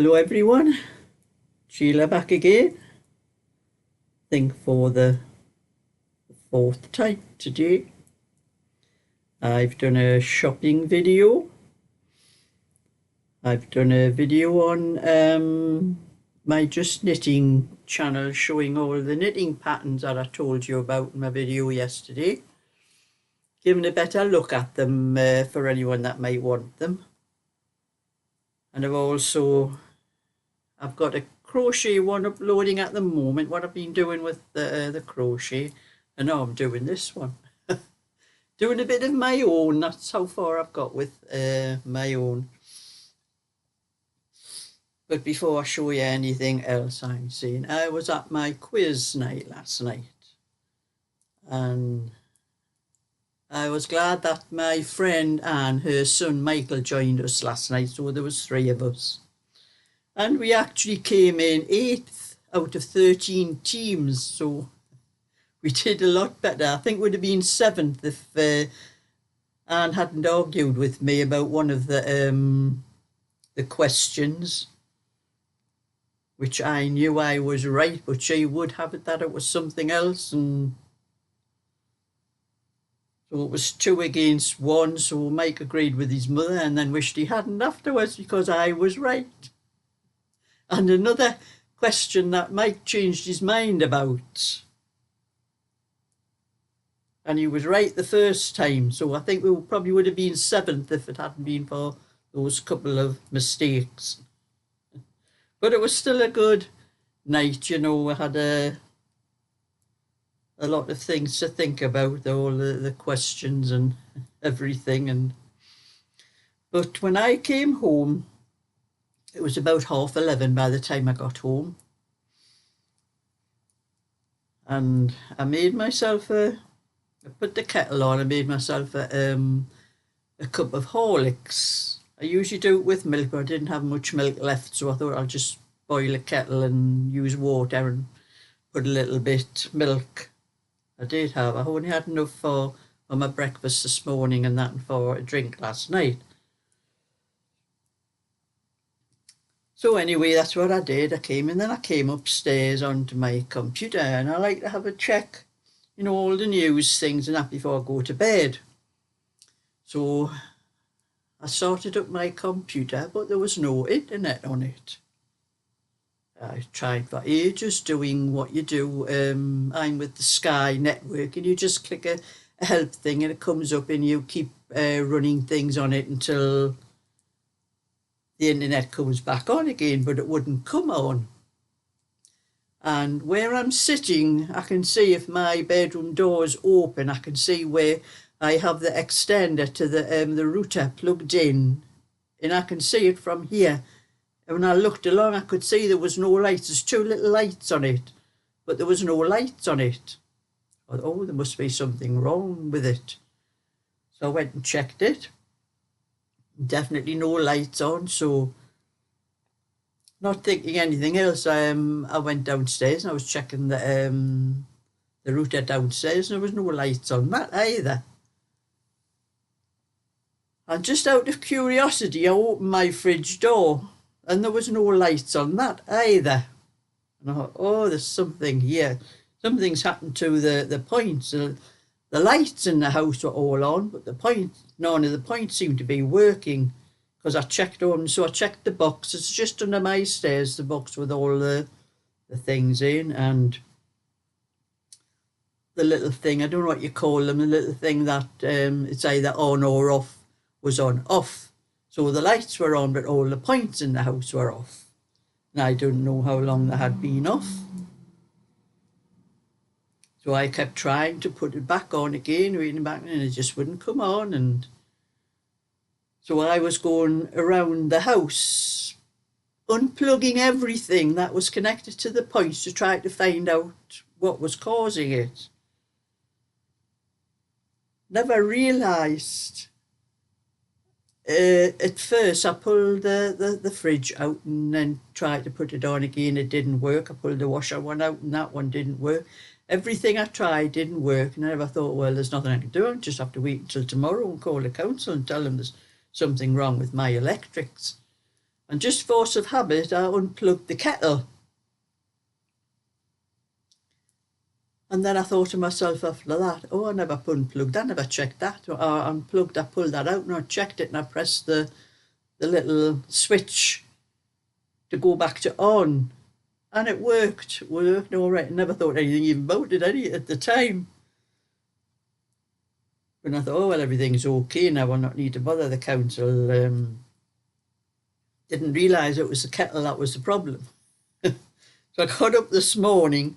Hello everyone, Sheila back again. I think for the fourth time today. I've done a shopping video. I've done a video on my Just Knitting channel showing all the knitting patterns that I told you about in my video yesterday. Giving a better look at them for anyone that might want them. And I've got a crochet one uploading at the moment, what I've been doing with the crochet, and now I'm doing this one. Doing a bit of my own, that's how far I've got with my own. But before I show you anything else I'm seeing, I was at my quiz night last night, and I was glad that my friend and her son Michael joined us last night, so there was 3 of us. And we actually came in 8th out of 13 teams, so we did a lot better. I think we'd have been 7th if Anne hadn't argued with me about one of the questions, which I knew I was right, but she would have it that it was something else, and so it was 2 against 1, so Mike agreed with his mother and then wished he hadn't afterwards because I was right. And another question that Mike changed his mind about. And he was right the first time, so I think we probably would have been 7th if it hadn't been for those couple of mistakes. But it was still a good night, you know. We had a lot of things to think about, all the questions and everything. But when I came home, it was about 11:30 by the time I got home. And I made myself I put the kettle on, I made myself a cup of Horlicks. I usually do it with milk, but I didn't have much milk left, so I thought I'll just boil a kettle and use water and put a little bit milk. I did have, I only had enough for my breakfast this morning and that, and for a drink last night. So anyway, that's what I did. I came in, then I came upstairs onto my computer, and I like to have a check, you know, all the news things and that before I go to bed. So I started up my computer, but there was no internet on it. I tried for ages doing what you do. I'm with the Sky network, and you just click a help thing and it comes up, and you keep running things on it until the internet comes back on again, but it wouldn't come on. And where I'm sitting, I can see if my bedroom door is open, I can see where I have the extender to the router plugged in, and I can see it from here. And when I looked along, I could see there was no lights. There's 2 little lights on it, but there was no lights on it. I thought, oh, there must be something wrong with it. So I went and checked it. Definitely no lights on, so not thinking anything else, I went downstairs and I was checking the router downstairs, and there was no lights on that either. And just out of curiosity, I opened my fridge door, and there was no lights on that either. And I thought, oh, there's something here. Something's happened to the points. The lights in the house were all on, but none of the points seemed to be working, because I checked on. So I checked the box. It's just under my stairs, the box with all the things in, and the little thing, I don't know what you call them, the little thing that it's either on or off, was on off. So the lights were on, but all the points in the house were off. And I don't know how long they had been off. So I kept trying to put it back on again, reading back, and it just wouldn't come on. And so I was going around the house, unplugging everything that was connected to the points to try to find out what was causing it. Never realised. At first, I pulled the fridge out and then tried to put it on again. It didn't work. I pulled the washer one out and that one didn't work. Everything I tried didn't work, and I never thought, well, there's nothing I can do. I'll just have to wait until tomorrow and call the council and tell them there's something wrong with my electrics. And just force of habit, I unplugged the kettle. And then I thought to myself after that, oh, I never unplugged, I never checked that. Or I unplugged, I pulled that out and I checked it and I pressed the little switch to go back to on. And it worked all right. I never thought anything even about it at the time. But I thought, oh, well, everything's okay now, I'll not need to bother the council. Didn't realise it was the kettle that was the problem. So I got up this morning,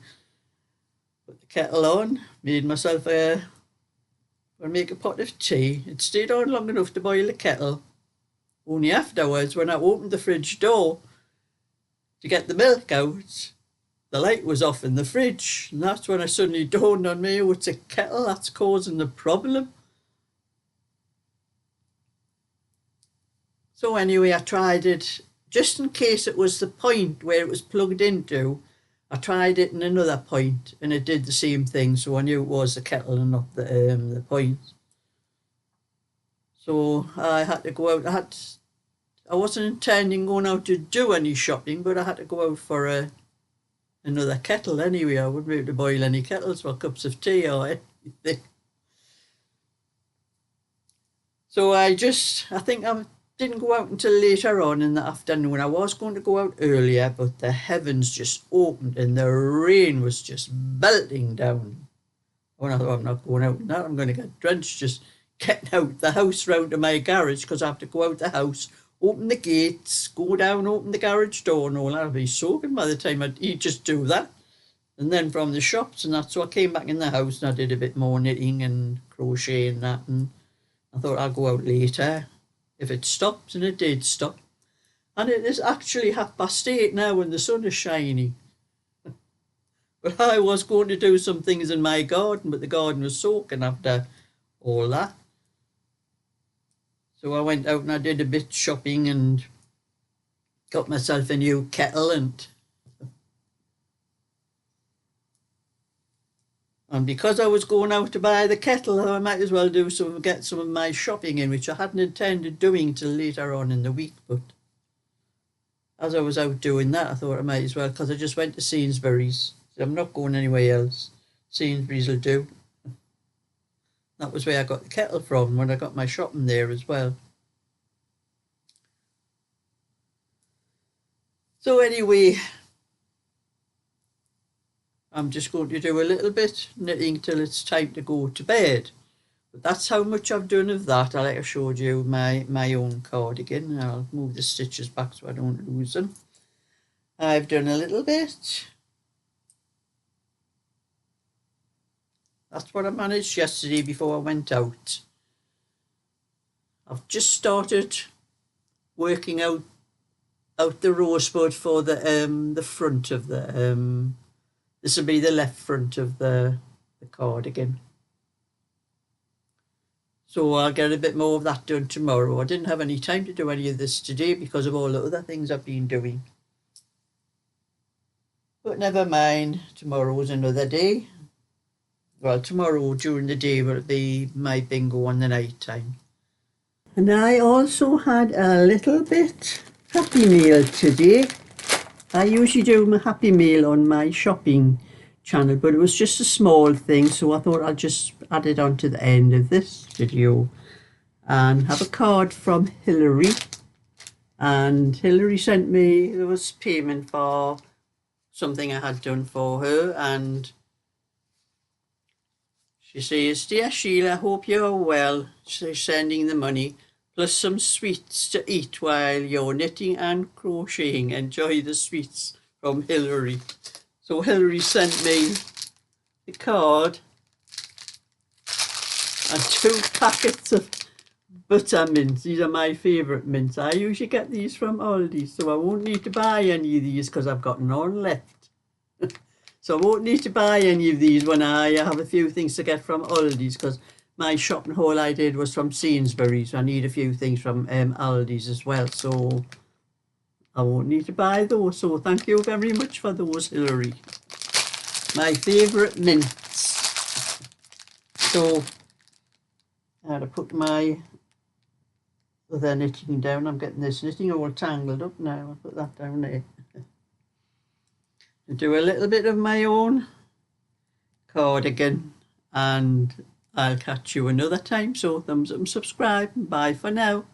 put the kettle on, made myself make a pot of tea. It stayed on long enough to boil the kettle. Only afterwards, when I opened the fridge door to get the milk out, the light was off in the fridge. And that's when it suddenly dawned on me, oh, it's a kettle that's causing the problem. So anyway, I tried it, just in case it was the point where it was plugged into. I tried it in another point and it did the same thing. So I knew it was the kettle and not the point. So I had to go out. I wasn't intending going out to do any shopping, but I had to go out for another kettle anyway. I wouldn't be able to boil any kettles for cups of tea or anything. So I think I didn't go out until later on in the afternoon. I was going to go out earlier, but the heavens just opened and the rain was just belting down. When I thought, I'm not going out now, I'm going to get drenched just getting out the house round to my garage, because I have to go out the house, open the gates, go down, open the garage door and all that. I'll be soaking by the time you just do that. And then from the shops and that. So I came back in the house and I did a bit more knitting and crochet and that. And I thought I'll go out later if it stops, and it did stop. And it is actually 8:30 now and the sun is shining. But I was going to do some things in my garden, but the garden was soaking after all that. So I went out and I did a bit shopping and got myself a new kettle and because I was going out to buy the kettle, I might as well get some of my shopping in, which I hadn't intended doing till later on in the week. But as I was out doing that, I thought I might as well, because I just went to Sainsbury's. So I'm not going anywhere else. Sainsbury's will do. That was where I got the kettle from, when I got my shopping there as well. So anyway, I'm just going to do a little bit knitting till it's time to go to bed. But that's how much I've done of that. I showed you my own cardigan. I'll move the stitches back so I don't lose them. I've done a little bit. That's what I managed yesterday before I went out. I've just started working out the rosebud for the front of the this will be the left front of the cardigan. So I'll get a bit more of that done tomorrow. I didn't have any time to do any of this today because of all the other things I've been doing. But never mind, tomorrow's another day. Well, tomorrow during the day will be my bingo on the night time. And I also had a little bit Happy Meal today. I usually do my Happy Meal on my shopping channel, but it was just a small thing, so I thought I'd just add it on to the end of this video. And have a card from Hilary. And Hilary sent me, there was payment for something I had done for her, and she says, "Dear Sheila, hope you're well." She's sending the money, plus some sweets to eat while you're knitting and crocheting. Enjoy the sweets, from Hilary. So Hilary sent me the card and 2 packets of butter mints. These are my favourite mints. I usually get these from Aldi, so I won't need to buy any of these because I've got none left. So I won't need to buy any of these when I have a few things to get from Aldi's, because my shopping haul I did was from Sainsbury's. I need a few things from Aldi's as well, so I won't need to buy those. So thank you very much for those, Hilary. My favourite mints. So I had to put my So they're knitting down. I'm getting this knitting all tangled up now. I'll put that down there. Do a little bit of my own cardigan, and I'll catch you another time. So thumbs up and subscribe. Bye for now.